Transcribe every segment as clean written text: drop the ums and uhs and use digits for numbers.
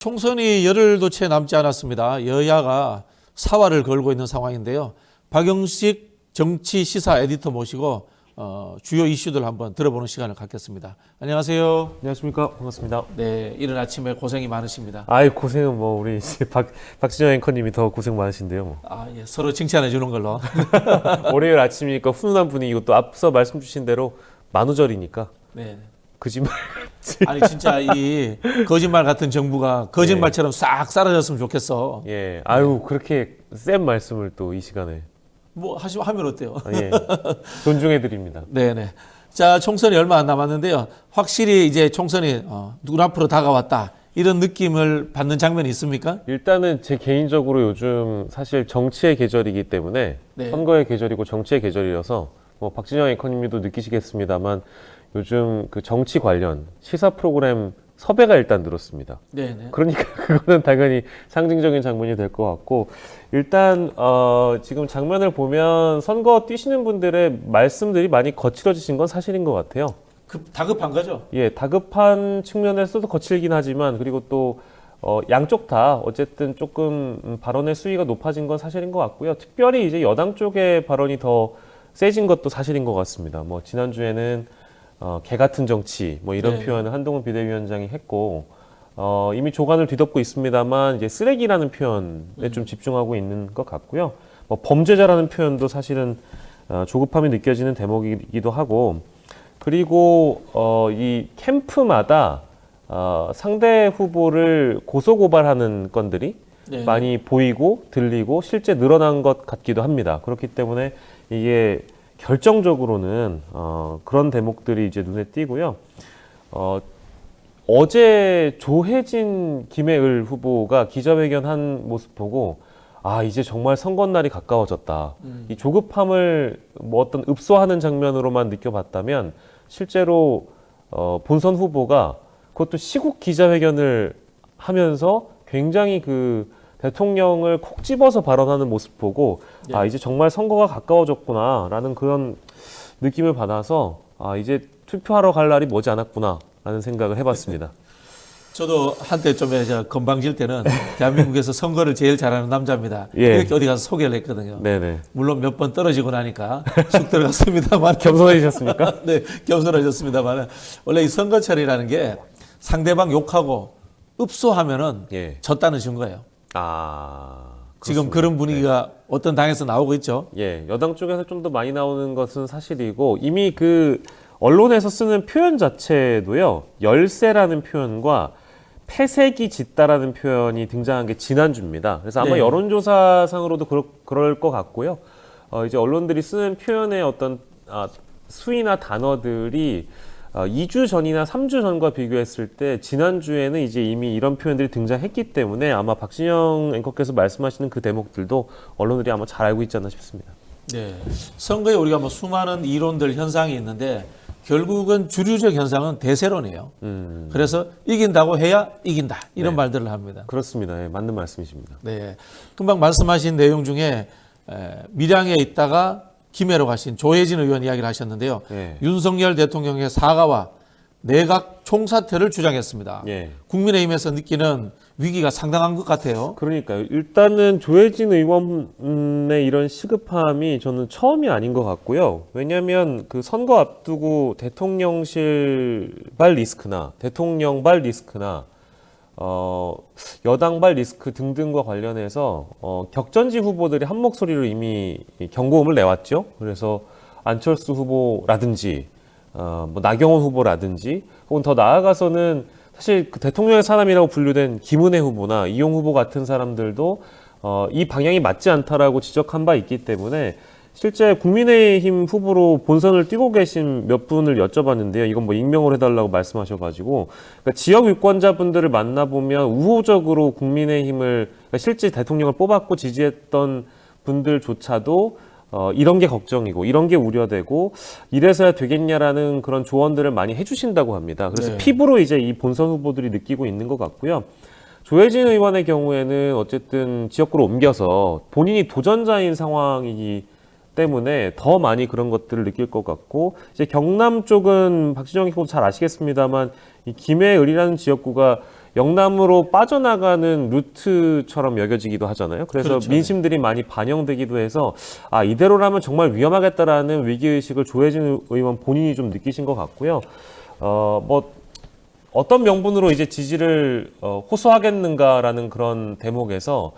총선이 열흘도 채 남지 않았습니다. 여야가 사활을 걸고 있는 상황인데요. 박영식 정치 시사 에디터 모시고 주요 이슈들 한번 들어보는 시간을 갖겠습니다. 안녕하세요. 안녕하십니까. 반갑습니다. 네, 이른 아침에 고생이 많으십니다. 아이, 고생은 뭐 우리 박진영 앵커님이 더 고생 많으신데요. 뭐. 예, 서로 칭찬해 주는 걸로. 월요일 아침이니까 훈훈한 분위기고 또 앞서 말씀 주신 대로 만우절이니까 네. 거짓말. 아니 진짜 이 거짓말 같은 정부가 거짓말처럼 싹 사라졌으면 좋겠어. 예. 아유, 그렇게 센 말씀을 또 이 시간에. 뭐 하면 어때요? 예. 존중해 드립니다. 네네. 자, 총선이 얼마 안 남았는데요. 확실히 이제 총선이 눈앞으로 다가왔다. 이런 느낌을 받는 장면이 있습니까? 일단은 제 개인적으로 요즘 사실 정치의 계절이기 때문에 네. 선거의 계절이고 정치의 계절이어서 뭐 박진영 앵커님도 느끼시겠습니다만 요즘 그 정치 관련 시사 프로그램 섭외가 일단 늘었습니다. 네네. 그러니까 그거는 당연히 상징적인 장면이 될 것 같고, 일단 지금 장면을 보면 선거 뛰시는 분들의 말씀들이 많이 거칠어지신 건 사실인 것 같아요. 다급한 거죠? 예, 다급한 측면에서도 거칠긴 하지만, 그리고 또 양쪽 다 어쨌든 조금 발언의 수위가 높아진 건 사실인 것 같고요. 특별히 이제 여당 쪽의 발언이 더 세진 것도 사실인 것 같습니다. 뭐 지난주에는 개 같은 정치 뭐 이런 네. 표현을 한동훈 비대위원장이 했고, 이미 조간을 뒤덮고 있습니다만 이제 쓰레기라는 표현에 좀 집중하고 있는 것 같고요. 뭐 범죄자라는 표현도 사실은 조급함이 느껴지는 대목이기도 하고, 그리고 이 캠프마다 상대 후보를 고소고발하는 건들이 네. 많이 보이고 들리고 실제 늘어난 것 같기도 합니다. 그렇기 때문에 이게 결정적으로는 그런 대목들이 이제 눈에 띄고요. 어제 조혜진 김해을 후보가 기자회견 한 모습 보고 이제 정말 선거날이 가까워졌다. 이 조급함을 뭐 어떤 읍소하는 장면으로만 느껴봤다면 실제로 본선 후보가 그것도 시국 기자회견을 하면서 굉장히 그 대통령을 콕 집어서 발언하는 모습 보고 네. 이제 정말 선거가 가까워졌구나라는 그런 느낌을 받아서 이제 투표하러 갈 날이 머지 않았구나라는 생각을 해봤습니다. 저도 한때 좀 건방질 때는 대한민국에서 선거를 제일 잘하는 남자입니다. 예. 이렇게 어디 가서 소개를 했거든요. 네네. 물론 몇 번 떨어지고 나니까 쑥 들어갔습니다만. 겸손해지셨습니까? 네, 겸손해졌습니다만. 원래 이 선거철이라는 게 상대방 욕하고 읍소하면은 예. 졌다는 증거예요. 지금 그렇습니다. 그런 분위기가 어떤 당에서 나오고 있죠. 예, 여당 쪽에서 좀 더 많이 나오는 것은 사실이고, 이미 그 언론에서 쓰는 표현 자체도요, 열세라는 표현과 패색이 짙다라는 표현이 등장한 게 지난주입니다. 그래서 아마 네. 여론조사상으로도 그럴 것 같고요. 이제 언론들이 쓰는 표현의 어떤 수위나 단어들이 2주 전이나 3주 전과 비교했을 때 지난주에는 이제 이미 이런 표현들이 등장했기 때문에 아마 박진영 앵커께서 말씀하시는 그 대목들도 언론들이 아마 잘 알고 있지 않나 싶습니다. 네. 선거에 우리가 뭐 수많은 이론들, 현상이 있는데 결국은 주류적 현상은 대세론이에요. 그래서 이긴다고 해야 이긴다. 이런 네. 말들을 합니다. 그렇습니다. 예, 맞는 말씀이십니다. 네. 금방 말씀하신 내용 중에 밀양에 있다가 김해로 가신 조혜진 의원 이야기를 하셨는데요. 예. 윤석열 대통령의 사과와 내각 총사퇴를 주장했습니다. 예. 국민의힘에서 느끼는 위기가 상당한 것 같아요. 그러니까요. 일단은 조혜진 의원의 이런 시급함이 저는 처음이 아닌 것 같고요. 왜냐하면 그 선거 앞두고 대통령실발 리스크나 대통령발 리스크나 여당발 리스크 등등과 관련해서 격전지 후보들이 한 목소리로 이미 경고음을 내왔죠. 그래서 안철수 후보라든지 뭐 나경원 후보라든지 혹은 더 나아가서는 사실 그 대통령의 사람이라고 분류된 김은혜 후보나 이용 후보 같은 사람들도 이 방향이 맞지 않다라고 지적한 바 있기 때문에 실제 국민의힘 후보로 본선을 뛰고 계신 몇 분을 여쭤봤는데요. 이건 뭐 익명으로 해달라고 말씀하셔가지고, 그러니까 지역 유권자분들을 만나보면 우호적으로 국민의힘을, 그러니까 실제 대통령을 뽑았고 지지했던 분들조차도 이런 게 걱정이고 이런 게 우려되고 이래서야 되겠냐라는 그런 조언들을 많이 해주신다고 합니다. 그래서 네. 피부로 이제 이 본선 후보들이 느끼고 있는 것 같고요. 조혜진 의원의 경우에는 어쨌든 지역구로 옮겨서 본인이 도전자인 상황이기 때문에 더 많이 그런 것들을 느낄 것 같고, 이제 경남 쪽은 박진영 의원도 잘 아시겠습니다만 이 김해을이라는 지역구가 영남으로 빠져나가는 루트처럼 여겨지기도 하잖아요. 그래서 그렇죠. 민심들이 많이 반영되기도 해서 이대로라면 정말 위험하겠다라는 위기의식을 조혜진 의원 본인이 좀 느끼신 것 같고요. 뭐 어떤 명분으로 이제 지지를 호소하겠는가라는 그런 대목에서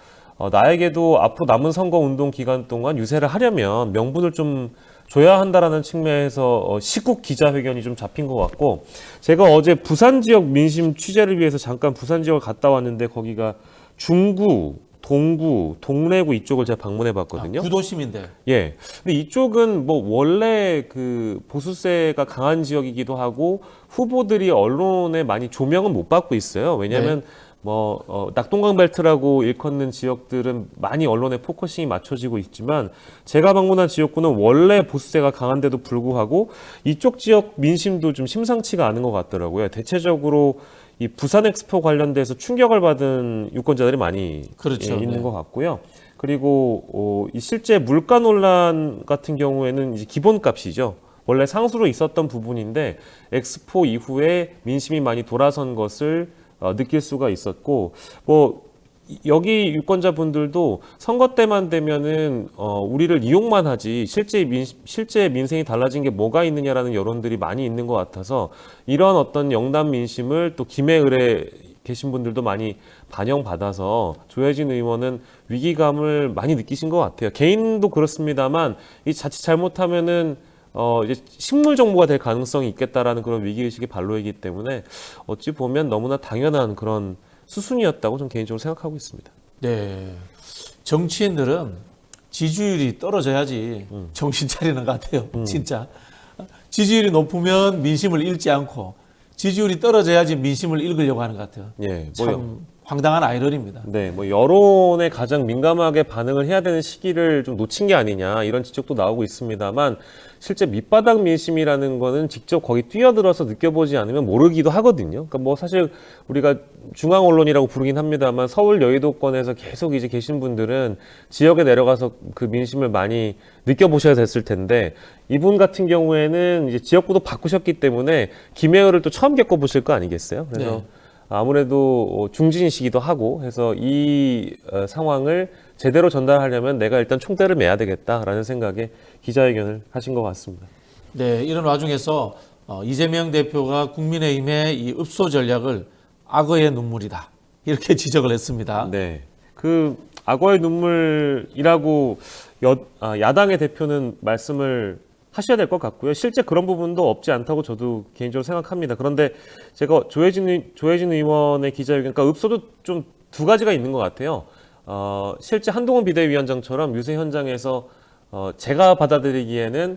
나에게도 앞으로 남은 선거 운동 기간 동안 유세를 하려면 명분을 좀 줘야 한다라는 측면에서 시국 기자회견이 좀 잡힌 것 같고, 제가 어제 부산 지역 민심 취재를 위해서 잠깐 부산 지역을 갔다 왔는데 거기가 중구, 동구, 동래구 이쪽을 제가 방문해 봤거든요. 구도심인데. 예. 근데 이쪽은 뭐 원래 그 보수세가 강한 지역이기도 하고 후보들이 언론에 많이 조명은 못 받고 있어요. 왜냐하면 낙동강 벨트라고 일컫는 지역들은 많이 언론에 포커싱이 맞춰지고 있지만, 제가 방문한 지역구는 원래 보수세가 강한데도 불구하고 이쪽 지역 민심도 좀 심상치가 않은 것 같더라고요. 대체적으로 이 부산 엑스포 관련돼서 충격을 받은 유권자들이 많이 그렇죠. 있는 네. 것 같고요. 그리고 이 실제 물가 논란 같은 경우에는 이제 기본값이죠. 원래 상수로 있었던 부분인데 엑스포 이후에 민심이 많이 돌아선 것을 느낄 수가 있었고, 뭐 여기 유권자분들도 선거 때만 되면은 우리를 이용만 하지 실제 민생이 달라진 게 뭐가 있느냐라는 여론들이 많이 있는 것 같아서, 이런 어떤 영남 민심을 또 김해을에 계신 분들도 많이 반영받아서 조혜진 의원은 위기감을 많이 느끼신 것 같아요. 개인도 그렇습니다만 이 자칫 잘못하면은 이제 식물 정부가 될 가능성이 있겠다라는 그런 위기의식의 발로이기 때문에 어찌 보면 너무나 당연한 그런 수순이었다고 저는 개인적으로 생각하고 있습니다. 네. 정치인들은 지지율이 떨어져야지 정신 차리는 것 같아요. 진짜. 지지율이 높으면 민심을 읽지 않고 지지율이 떨어져야지 민심을 읽으려고 하는 것 같아요. 예, 참 황당한 아이러니입니다. 네, 뭐 여론에 가장 민감하게 반응을 해야 되는 시기를 좀 놓친 게 아니냐 이런 지적도 나오고 있습니다만, 실제 밑바닥 민심이라는 거는 직접 거기 뛰어들어서 느껴보지 않으면 모르기도 하거든요. 그러니까 뭐 사실 우리가 중앙 언론이라고 부르긴 합니다만 서울 여의도권에서 계속 이제 계신 분들은 지역에 내려가서 그 민심을 많이 느껴보셔야 됐을 텐데, 이분 같은 경우에는 이제 지역구도 바꾸셨기 때문에 김해을을 또 처음 겪어보실 거 아니겠어요? 그래서 네. 아무래도 중진이시기도 하고 해서 이 상황을 제대로 전달하려면 내가 일단 총대를 매야 되겠다라는 생각에 기자회견을 하신 것 같습니다. 네, 이런 와중에서 이재명 대표가 국민의힘의 이 읍소 전략을 악어의 눈물이다, 이렇게 지적을 했습니다. 네, 그 악어의 눈물이라고 야당의 대표는 말씀을 하셔야 될 것 같고요. 실제 그런 부분도 없지 않다고 저도 개인적으로 생각합니다. 그런데 제가 조혜진 의원의 기자회견, 그러니까 읍소도 좀 두 가지가 있는 것 같아요. 실제 한동훈 비대위원장처럼 유세 현장에서 제가 받아들이기에는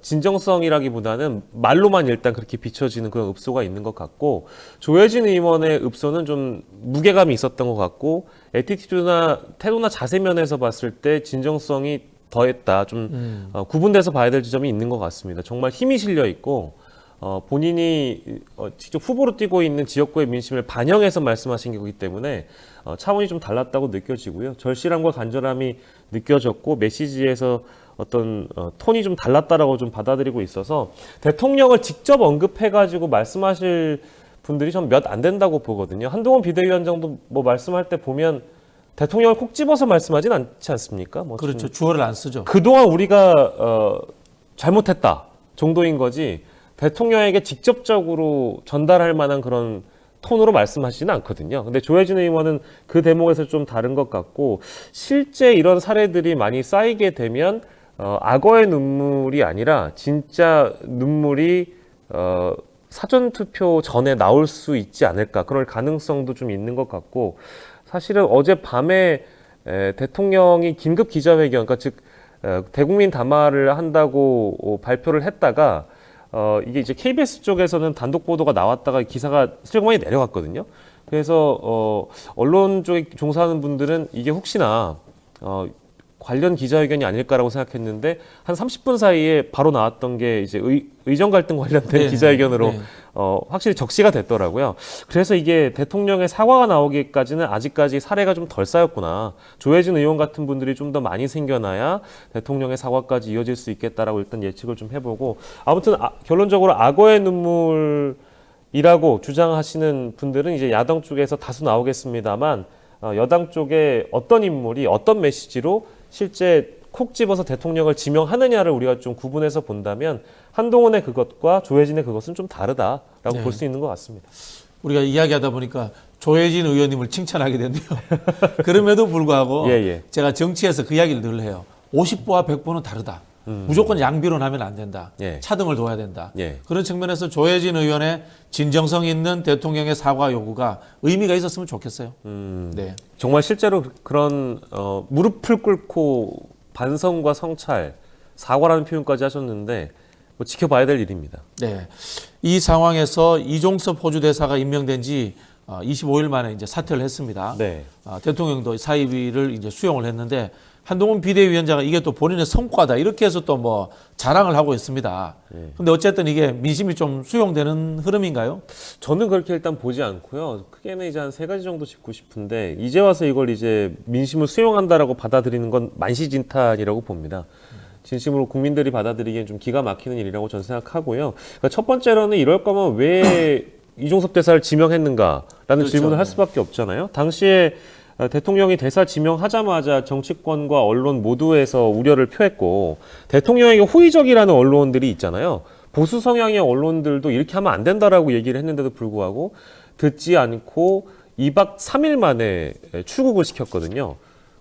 진정성이라기보다는 말로만 일단 그렇게 비춰지는 그런 읍소가 있는 것 같고, 조혜진 의원의 읍소는 좀 무게감이 있었던 것 같고, 애티튜드나 태도나 자세 면에서 봤을 때 진정성이 더했다. 좀 구분돼서 봐야 될 지점이 있는 것 같습니다. 정말 힘이 실려 있고 본인이 직접 후보로 뛰고 있는 지역구의 민심을 반영해서 말씀하신 거기 때문에 차원이 좀 달랐다고 느껴지고요. 절실함과 간절함이 느껴졌고 메시지에서 어떤 톤이 좀 달랐다라고 좀 받아들이고 있어서, 대통령을 직접 언급해가지고 말씀하실 분들이 전 몇 안 된다고 보거든요. 한동훈 비대위원장도 뭐 말씀할 때 보면 대통령을 콕 집어서 말씀하진 않지 않습니까? 뭐 그렇죠. 주어를 안 쓰죠. 그동안 우리가 잘못했다 정도인 거지 대통령에게 직접적으로 전달할 만한 그런 톤으로 말씀하시지는 않거든요. 근데 조혜진 의원은 그 대목에서 좀 다른 것 같고, 실제 이런 사례들이 많이 쌓이게 되면 악어의 눈물이 아니라 진짜 눈물이 사전투표 전에 나올 수 있지 않을까, 그럴 가능성도 좀 있는 것 같고, 사실은 어젯밤에 대통령이 긴급 기자회견, 그러니까 즉 대국민 담화를 한다고 발표를 했다가 이게 이제 KBS 쪽에서는 단독 보도가 나왔다가 기사가 슬그머니 내려갔거든요. 그래서 언론 쪽에 종사하는 분들은 이게 혹시나 관련 기자회견이 아닐까라고 생각했는데 한 30분 사이에 바로 나왔던 게 이제 의정 갈등 관련된 네, 기자회견으로 네. 확실히 적시가 됐더라고요. 그래서 이게 대통령의 사과가 나오기까지는 아직까지 사례가 좀 덜 쌓였구나. 조혜진 의원 같은 분들이 좀 더 많이 생겨나야 대통령의 사과까지 이어질 수 있겠다라고 일단 예측을 좀 해보고, 아무튼 결론적으로 악어의 눈물이 이라고 주장하시는 분들은 이제 야당 쪽에서 다수 나오겠습니다만 여당 쪽에 어떤 인물이 어떤 메시지로 실제 콕 집어서 대통령을 지명하느냐를 우리가 좀 구분해서 본다면 한동훈의 그것과 조혜진의 그것은 좀 다르다라고 네. 볼 수 있는 것 같습니다. 우리가 이야기하다 보니까 조혜진 의원님을 칭찬하게 됐네요. 그럼에도 불구하고 예, 예. 제가 정치에서 그 이야기를 늘 해요. 50보와 100보는 다르다. 무조건 양비론하면 안 된다. 예. 차등을 둬야 된다. 예. 그런 측면에서 조혜진 의원의 진정성 있는 대통령의 사과 요구가 의미가 있었으면 좋겠어요. 네. 정말 실제로 그런 무릎을 꿇고 반성과 성찰, 사과라는 표현까지 하셨는데 뭐 지켜봐야 될 일입니다. 네. 이 상황에서 이종섭 호주 대사가 임명된 지 25일 만에 이제 사퇴를 했습니다. 네. 대통령도 사의를 이제 수용을 했는데 한동훈 비대위원장은 이게 또 본인의 성과다 이렇게 해서 또 뭐 자랑을 하고 있습니다. 근데 어쨌든 이게 민심이 좀 수용되는 흐름인가요? 저는 그렇게 일단 보지 않고요. 크게는 이제 한 세 가지 정도 짚고 싶은데 이제 와서 이걸 이제 민심을 수용한다라고 받아들이는 건 만시진탄이라고 봅니다. 진심으로 국민들이 받아들이기엔 좀 기가 막히는 일이라고 저는 생각하고요. 그러니까 첫 번째로는 이럴 거면 왜 이종섭 대사를 지명했는가라는 그렇죠. 질문을 할 수밖에 없잖아요. 당시에 대통령이 대사 지명하자마자 정치권과 언론 모두에서 우려를 표했고 대통령에게 호의적이라는 언론들이 있잖아요. 보수 성향의 언론들도 이렇게 하면 안 된다라고 얘기를 했는데도 불구하고 듣지 않고 2박 3일 만에 출국을 시켰거든요.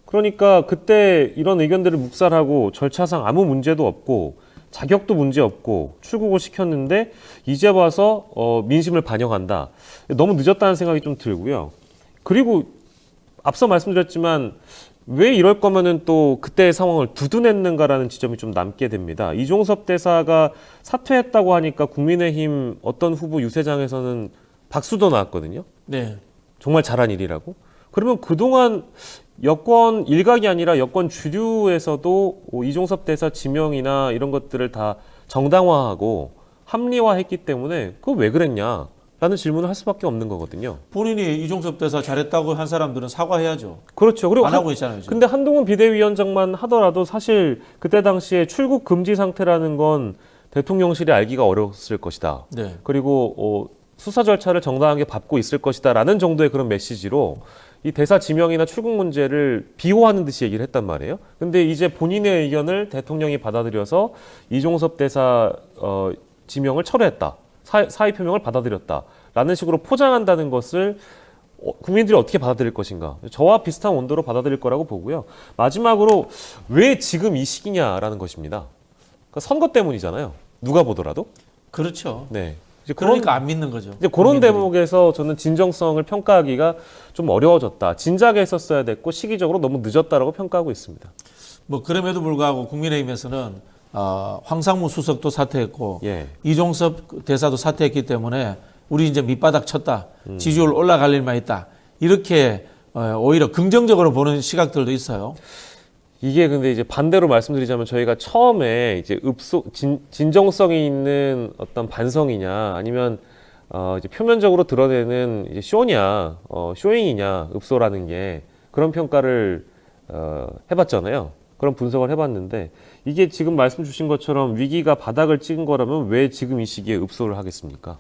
그러니까 그때 이런 의견들을 묵살하고 절차상 아무 문제도 없고 자격도 문제 없고 출국을 시켰는데 이제 와서 민심을 반영한다. 너무 늦었다는 생각이 좀 들고요. 그리고 앞서 말씀드렸지만 왜 이럴 거면은 또 그때의 상황을 두둔했는가라는 지점이 좀 남게 됩니다. 이종섭 대사가 사퇴했다고 하니까 국민의힘 어떤 후보 유세장에서는 박수도 나왔거든요. 네. 정말 잘한 일이라고. 그러면 그동안 여권 일각이 아니라 여권 주류에서도 이종섭 대사 지명이나 이런 것들을 다 정당화하고 합리화했기 때문에 그거 왜 그랬냐? 라는 질문을 할 수밖에 없는 거거든요. 본인이 이종섭 대사 잘했다고 한 사람들은 사과해야죠. 그렇죠. 그리고 안 하고 있잖아요. 지금. 근데 한동훈 비대위원장만 하더라도 사실 그때 당시에 출국 금지 상태라는 건 대통령실이 알기가 어려웠을 것이다. 네. 그리고 수사 절차를 정당하게 밟고 있을 것이다라는 정도의 그런 메시지로 이 대사 지명이나 출국 문제를 비호하는 듯이 얘기를 했단 말이에요. 근데 이제 본인의 의견을 대통령이 받아들여서 이종섭 대사 지명을 철회했다. 사의 표명을 받아들였다라는 식으로 포장한다는 것을 국민들이 어떻게 받아들일 것인가. 저와 비슷한 온도로 받아들일 거라고 보고요. 마지막으로 왜 지금 이 시기냐라는 것입니다. 그러니까 선거 때문이잖아요. 누가 보더라도. 그렇죠. 네. 이제 그러니까 안 믿는 거죠. 이제 그런 국민들이. 대목에서 저는 진정성을 평가하기가 좀 어려워졌다. 진작에 했었어야 됐고 시기적으로 너무 늦었다라고 평가하고 있습니다. 뭐 그럼에도 불구하고 국민의힘에서는 황상무 수석도 사퇴했고 예. 이종섭 대사도 사퇴했기 때문에 우리 이제 밑바닥 쳤다. 지지율 올라갈 일만 있다. 이렇게 오히려 긍정적으로 보는 시각들도 있어요. 이게 근데 이제 반대로 말씀드리자면 저희가 처음에 이제 진정성이 있는 어떤 반성이냐 아니면 이제 표면적으로 드러내는 이제 쇼냐, 쇼잉이냐, 읍소라는 게 그런 평가를 해봤잖아요. 그런 분석을 해봤는데 이게 지금 말씀 주신 것처럼 위기가 바닥을 찍은 거라면 왜 지금 이 시기에 읍소를 하겠습니까?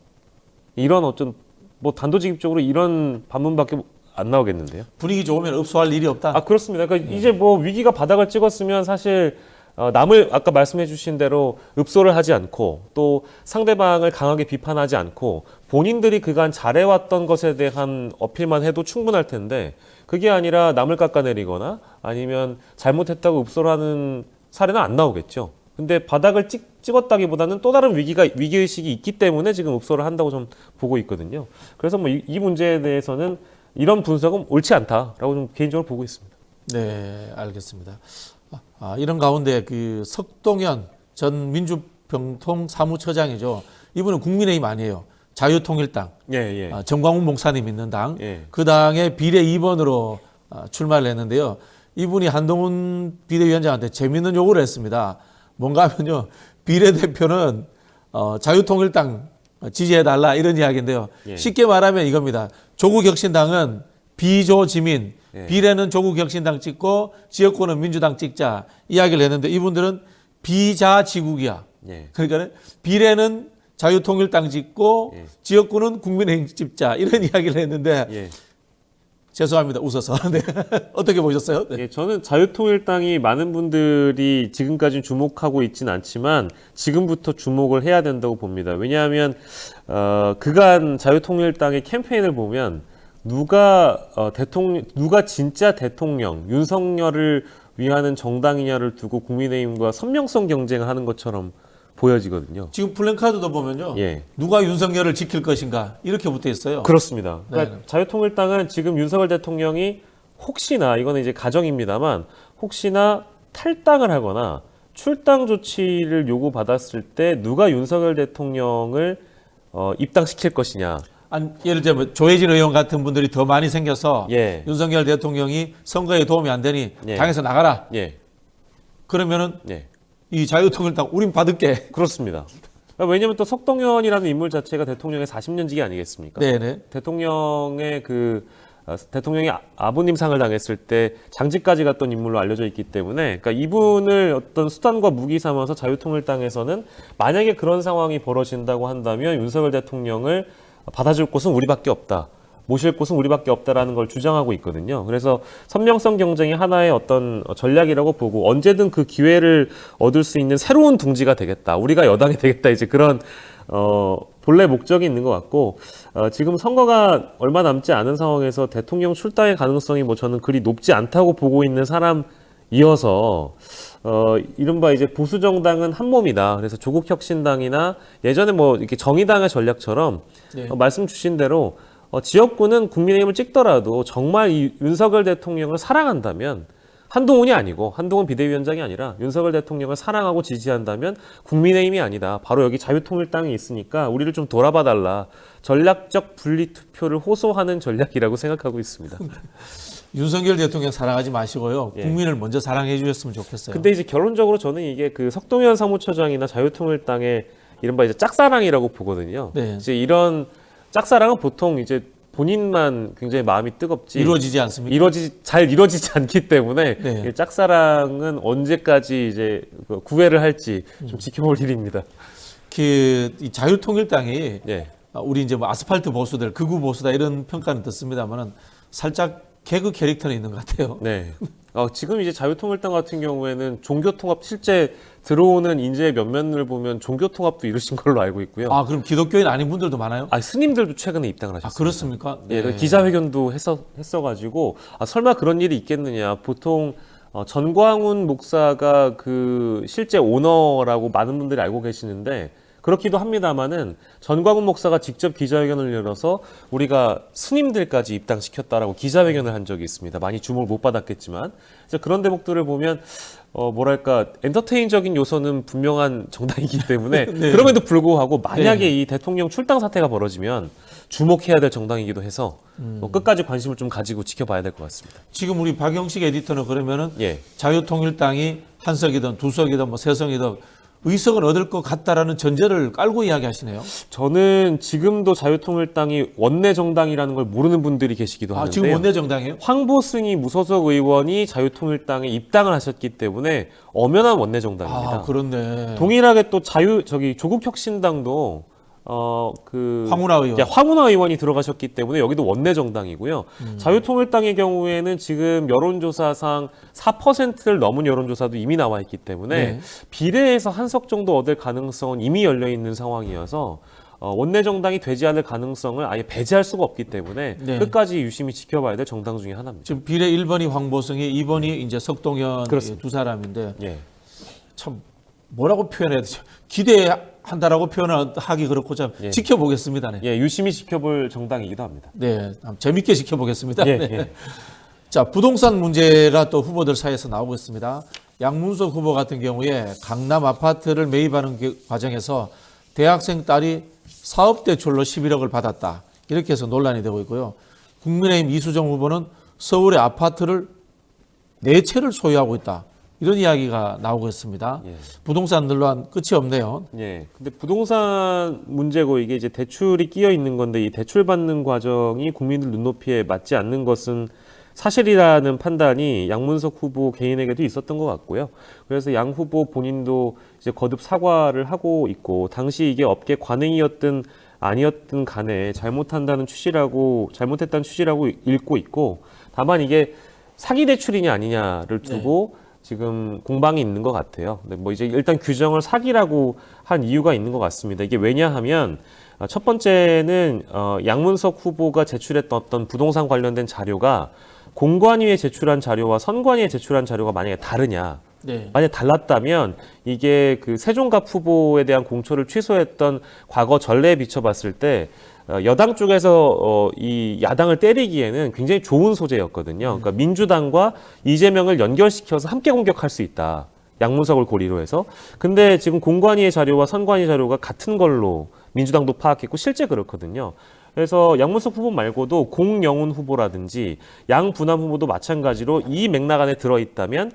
이런 어떤 뭐 단도직입적으로 이런 반문밖에 안 나오겠는데요. 분위기 좋으면 읍소할 일이 없다. 아 그렇습니다. 그러니까 이제 뭐 위기가 바닥을 찍었으면 사실 남을 아까 말씀해주신 대로 읍소를 하지 않고 또 상대방을 강하게 비판하지 않고 본인들이 그간 잘해왔던 것에 대한 어필만 해도 충분할 텐데 그게 아니라 남을 깎아내리거나 아니면 잘못했다고 읍소를 하는 사례는 안 나오겠죠. 근데 바닥을 찍었다기보다는 또 다른 위기의식이 있기 때문에 지금 읍소를 한다고 좀 보고 있거든요. 그래서 뭐 이 문제에 대해서는 이런 분석은 옳지 않다라고 좀 개인적으로 보고 있습니다. 네, 알겠습니다. 이런 가운데 그 석동현 전 민주병통 사무처장이죠. 이분은 국민의힘 아니에요. 자유통일당. 예. 정광훈 목사님 있는 당. 예. 그 당의 비례 2번으로 출마를 했는데요. 이분이 한동훈 비대위원장한테 재밌는 요구를 했습니다. 뭔가 하면요. 비례대표는 자유통일당 지지해달라 이런 이야기인데요. 예. 쉽게 말하면 이겁니다. 조국혁신당은 비조지민, 예. 비례는 조국혁신당 찍고 지역구는 민주당 찍자 이야기를 했는데 이분들은 비자지국이야. 예. 그러니까 비례는 자유통일당 짓고 예. 지역구는 국민의힘 집자 이런 이야기를 했는데 예. 죄송합니다. 웃어서. 네. 어떻게 보셨어요? 네. 예, 저는 자유통일당이 많은 분들이 지금까지 주목하고 있지는 않지만 지금부터 주목을 해야 된다고 봅니다. 왜냐하면 그간 자유통일당의 캠페인을 보면 누가 진짜 대통령 윤석열을 위하는 정당이냐를 두고 국민의힘과 선명성 경쟁을 하는 것처럼 보여지거든요. 지금 플랜카드도 보면요. 예. 누가 윤석열을 지킬 것인가 이렇게 붙어 있어요. 그렇습니다. 그러니까 네. 자유통일당은 지금 윤석열 대통령이 혹시나 이거는 이제 가정입니다만 혹시나 탈당을 하거나 출당 조치를 요구받았을 때 누가 윤석열 대통령을 입당시킬 것이냐. 아니, 예를 들면 조혜진 의원 같은 분들이 더 많이 생겨서 예. 윤석열 대통령이 선거에 도움이 안 되니 예. 당에서 나가라. 예. 그러면은 예. 이 자유통일당 우린 받을게. 그렇습니다. 왜냐하면 또 석동현이라는 인물 자체가 대통령의 40년지기 아니겠습니까? 네네. 대통령의 대통령이 아버님 상을 당했을 때 장지까지 갔던 인물로 알려져 있기 때문에, 그러니까 이분을 어떤 수단과 무기 삼아서 자유통일당에서는 만약에 그런 상황이 벌어진다고 한다면 윤석열 대통령을 받아줄 곳은 우리밖에 없다. 모실 곳은 우리밖에 없다라는 걸 주장하고 있거든요. 그래서 선명성 경쟁이 하나의 어떤 전략이라고 보고 언제든 그 기회를 얻을 수 있는 새로운 둥지가 되겠다. 우리가 여당이 되겠다. 이제 그런 본래 목적이 있는 것 같고 지금 선거가 얼마 남지 않은 상황에서 대통령 출당의 가능성이 저는 그리 높지 않다고 보고 있는 사람이어서 이른바 이제 보수 정당은 한 몸이다. 그래서 조국혁신당이나 예전에 이렇게 정의당의 전략처럼 네. 말씀 주신 대로 지역구는 국민의힘을 찍더라도 정말 이 윤석열 대통령을 사랑한다면 한동훈이 아니고 한동훈 비대위원장이 아니라 윤석열 대통령을 사랑하고 지지한다면 국민의힘이 아니다. 바로 여기 자유통일당이 있으니까 우리를 좀 돌아봐달라. 전략적 분리투표를 호소하는 전략이라고 생각하고 있습니다. 윤석열 대통령 사랑하지 마시고요. 예. 국민을 먼저 사랑해 주셨으면 좋겠어요. 근데 이제 결론적으로 저는 이게 그 석동현 사무처장이나 자유통일당의 이른바 이제 짝사랑이라고 보거든요. 네. 이제 이런 짝사랑은 보통 이제 본인만 굉장히 마음이 뜨겁지 이루어지지 않습니까? 잘 이루어지지 않기 때문에 네. 이 짝사랑은 언제까지 이제 구애를 할지 좀 지켜볼 일입니다. 이 자유통일당이 예. 우리 이제 아스팔트 보수들 극우 보수다 이런 평가는 듣습니다만은 살짝 개그 캐릭터는 있는 것 같아요. 네. 지금 이제 자유통일당 같은 경우에는 종교통합 실제 들어오는 인재의 면면을 보면 종교통합도 이루신 걸로 알고 있고요. 아, 그럼 기독교인 아닌 분들도 많아요? 스님들도 최근에 입당을 하셨어요. 그렇습니까? 예, 네. 기자회견도 했어가지고 설마 그런 일이 있겠느냐. 보통 전광훈 목사가 그 실제 오너라고 많은 분들이 알고 계시는데 그렇기도 합니다만은 전광훈 목사가 직접 기자회견을 열어서 우리가 스님들까지 입당시켰다라고 기자회견을 한 적이 있습니다. 많이 주목을 못 받았겠지만 그런 대목들을 보면 엔터테인적인 요소는 분명한 정당이기 때문에 네. 그럼에도 불구하고 만약에 네. 이 대통령 출당 사태가 벌어지면 주목해야 될 정당이기도 해서 끝까지 관심을 좀 가지고 지켜봐야 될 것 같습니다. 지금 우리 박영식 에디터는 그러면은 예. 자유통일당이 한 석이든 두 석이든 세 석이든 의석을 얻을 것 같다라는 전제를 깔고 이야기하시네요. 저는 지금도 자유통일당이 원내 정당이라는 걸 모르는 분들이 계시기도 하는데요. 지금 원내 정당이에요? 황보승이 무소속 의원이 자유통일당에 입당을 하셨기 때문에 엄연한 원내 정당입니다. 그렇네. 동일하게 또 조국혁신당도 황운하 의원. 황운하 의원이 들어가셨기 때문에 여기도 원내 정당이고요. 자유통일당의 경우에는 지금 여론조사상 4%를 넘은 여론조사도 이미 나와 있기 때문에 네. 비례에서 한 석 정도 얻을 가능성은 이미 열려 있는 상황이어서 원내 정당이 되지 않을 가능성을 아예 배제할 수가 없기 때문에 네. 끝까지 유심히 지켜봐야 될 정당 중에 하나입니다. 지금 비례 1번이 황보승이 2번이 이제 석동현 그렇습니다. 두 사람인데 예. 참 뭐라고 표현해야 되죠? 기대한다라고 표현하기 그렇고 참 예. 지켜보겠습니다. 네. 예, 유심히 지켜볼 정당이기도 합니다. 네, 재밌게 지켜보겠습니다. 예, 네. 예. 자, 부동산 문제가 또 후보들 사이에서 나오고 있습니다. 양문석 후보 같은 경우에 강남 아파트를 매입하는 과정에서 대학생 딸이 사업대출로 11억을 받았다. 이렇게 해서 논란이 되고 있고요. 국민의힘 이수정 후보는 서울의 아파트를 4채를 소유하고 있다. 이런 이야기가 나오고 있습니다. 예. 부동산 논란 끝이 없네요. 예. 근데 부동산 문제고 이게 이제 대출이 끼어 있는 건데 이 대출 받는 과정이 국민들 눈높이에 맞지 않는 것은 사실이라는 판단이 양문석 후보 개인에게도 있었던 것 같고요. 그래서 양 후보 본인도 이제 거듭 사과를 하고 있고, 당시 이게 업계 관행이었든 아니었든 간에 잘못했다는 취지라고 읽고 있고, 다만 이게 사기 대출이냐 아니냐를 두고 지금 공방이 있는 것 같아요. 근데 뭐 이제 일단 규정을 사기라고 한 이유가 있는 것 같습니다. 이게 왜냐하면 첫 번째는 양문석 후보가 제출했던 어떤 부동산 관련된 자료가 공관위에 제출한 자료와 선관위에 제출한 자료가 만약에 다르냐, 만약에 달랐다면 이게 그 세종갑 후보에 대한 공초를 취소했던 과거 전례에 비춰봤을 때 여당 쪽에서 이 야당을 때리기에는 굉장히 좋은 소재였거든요. 그러니까 민주당과 이재명을 연결시켜서 함께 공격할 수 있다. 양문석을 고리로 해서. 근데 지금 공관위의 자료와 선관위 자료가 같은 걸로 민주당도 파악했고 실제 그렇거든요. 그래서 양문석 후보 말고도 공영훈 후보라든지 양분남 후보도 마찬가지로 이 맥락 안에 들어있다면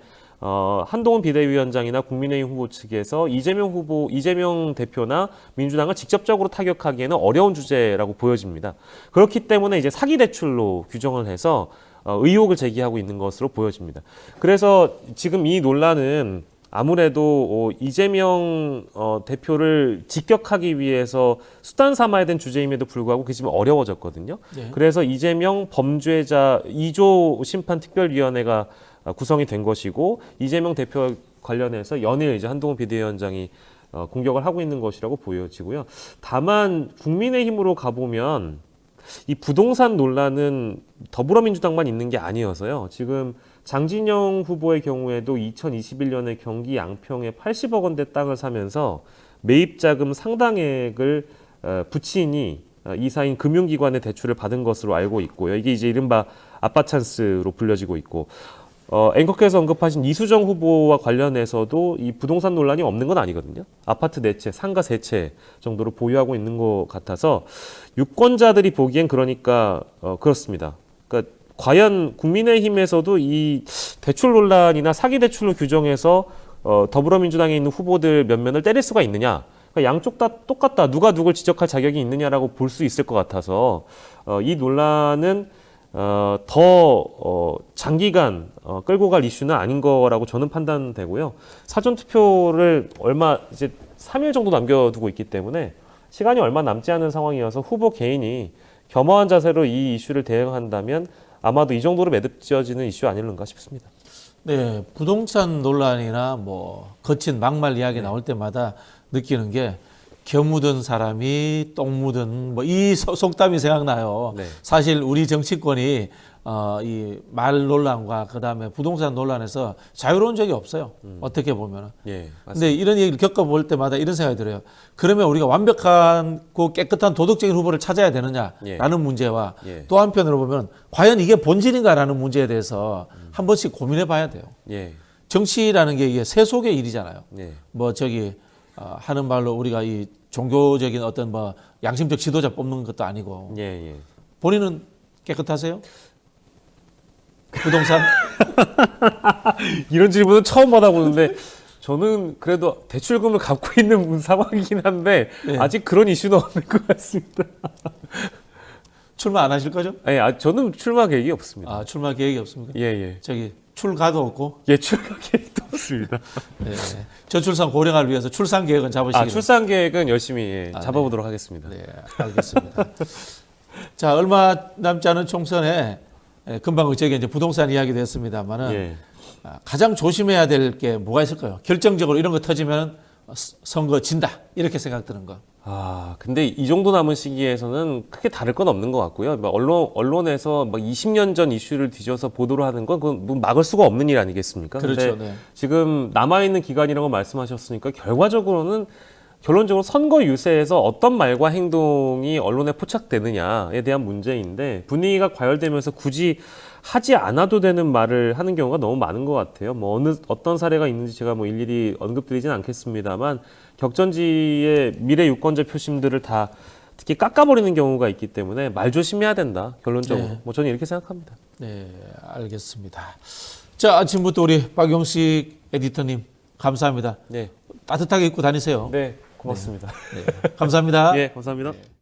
한동훈 비대위원장이나 국민의힘 후보 측에서 이재명 대표나 민주당을 직접적으로 타격하기에는 어려운 주제라고 보여집니다. 그렇기 때문에 이제 사기 대출로 규정을 해서 의혹을 제기하고 있는 것으로 보여집니다. 그래서 지금 이 논란은 아무래도 이재명 대표를 직격하기 위해서 수단 삼아야 된 주제임에도 불구하고 그게 지금 어려워졌거든요. 그래서 이재명 범죄자 2조 심판특별위원회가 구성이 된 것이고, 이재명 대표 관련해서 연일 이제 한동훈 비대위원장이 공격을 하고 있는 것이라고 보여지고요. 다만 국민의힘으로 가보면 이 부동산 논란은 더불어민주당만 있는 게 아니어서요. 지금 장진영 후보의 경우에도 2021년에 경기 양평에 80억 원대 땅을 사면서 매입자금 상당액을 부친이 이사인 금융기관의 대출을 받은 것으로 알고 있고요. 이게 이제 이른바 아빠 찬스로 불려지고 있고, 앵커께서 언급하신 이수정 후보와 관련해서도 이 부동산 논란이 없는 건 아니거든요. 아파트 4채, 상가 3채 정도로 보유하고 있는 것 같아서 유권자들이 보기엔 그러니까 그렇습니다. 그러니까 과연 국민의힘에서도 이 대출 논란이나 사기 대출로 규정해서 더불어민주당에 있는 후보들 몇 면을 때릴 수가 있느냐? 그러니까 양쪽 다 똑같다. 누가 누굴 지적할 자격이 있느냐라고 볼 수 있을 것 같아서 이 논란은 더 장기간 끌고 갈 이슈는 아닌 거라고 저는 판단되고요. 사전 투표를 이제 3일 정도 남겨두고 있기 때문에 시간이 얼마 남지 않은 상황이어서 후보 개인이 겸허한 자세로 이 이슈를 대응한다면 아마도 이 정도로 매듭지어지는 이슈 아닐는가 싶습니다. 네, 부동산 논란이나 뭐 거친 막말 이야기 나올 때마다 느끼는 게 겨 묻은 사람이 똥 묻은 뭐 이 속담이 생각나요. 사실 우리 정치권이 이 말 논란과 그다음에 부동산 논란에서 자유로운 적이 없어요. 어떻게 보면은. 근데 이런 얘기를 겪어볼 때마다 이런 생각이 들어요. 그러면 우리가 완벽하고 깨끗한 도덕적인 후보를 찾아야 되느냐라는 문제와 또 한편으로 보면 과연 이게 본질인가라는 문제에 대해서 한 번씩 고민해 봐야 돼요. 정치라는 게 이게 세속의 일이잖아요. 뭐 하는 말로 우리가 이 종교적인 어떤 뭐 양심적 지도자 뽑는 것도 아니고. 본인은 깨끗하세요? 부동산? 이런 질문은 처음 받아보는데 저는 그래도 대출금을 갖고 있는 상황이긴 한데 아직 그런 이슈는 없는 것 같습니다. 출마 안 하실 거죠? 저는 출마 계획이 없습니다. 출마 계획이 없습니까? 출가도 없고? 출가 계획도 없습니다. 저출산 고령화를 위해서 출산 계획은 잡으시기로. 출산 계획은 열심히 잡아보도록 하겠습니다. 네, 알겠습니다. 자, 얼마 남지 않은 총선에 금방 저기 이제 부동산 이야기도 했습니다만은 가장 조심해야 될 게 뭐가 있을까요? 결정적으로 이런 거 터지면 선거 진다 이렇게 생각드는 거. 근데 이 정도 남은 시기에서는 크게 다를 건 없는 것 같고요. 언론에서 20년 전 이슈를 뒤져서 보도를 하는 건 그건 막을 수가 없는 일 아니겠습니까? 그렇죠. 근데 지금 남아있는 기간이라고 말씀하셨으니까 결론적으로 선거 유세에서 어떤 말과 행동이 언론에 포착되느냐에 대한 문제인데, 분위기가 과열되면서 굳이 하지 않아도 되는 말을 하는 경우가 너무 많은 것 같아요. 어떤 사례가 있는지 제가 일일이 언급드리진 않겠습니다만, 격전지의 미래 유권자 표심들을 다 특히 깎아버리는 경우가 있기 때문에 말 조심해야 된다. 결론적으로. 저는 이렇게 생각합니다. 네, 알겠습니다. 자, 아침부터 우리 박용식 에디터님 감사합니다. 따뜻하게 입고 다니세요. 고맙습니다. 감사합니다. 감사합니다.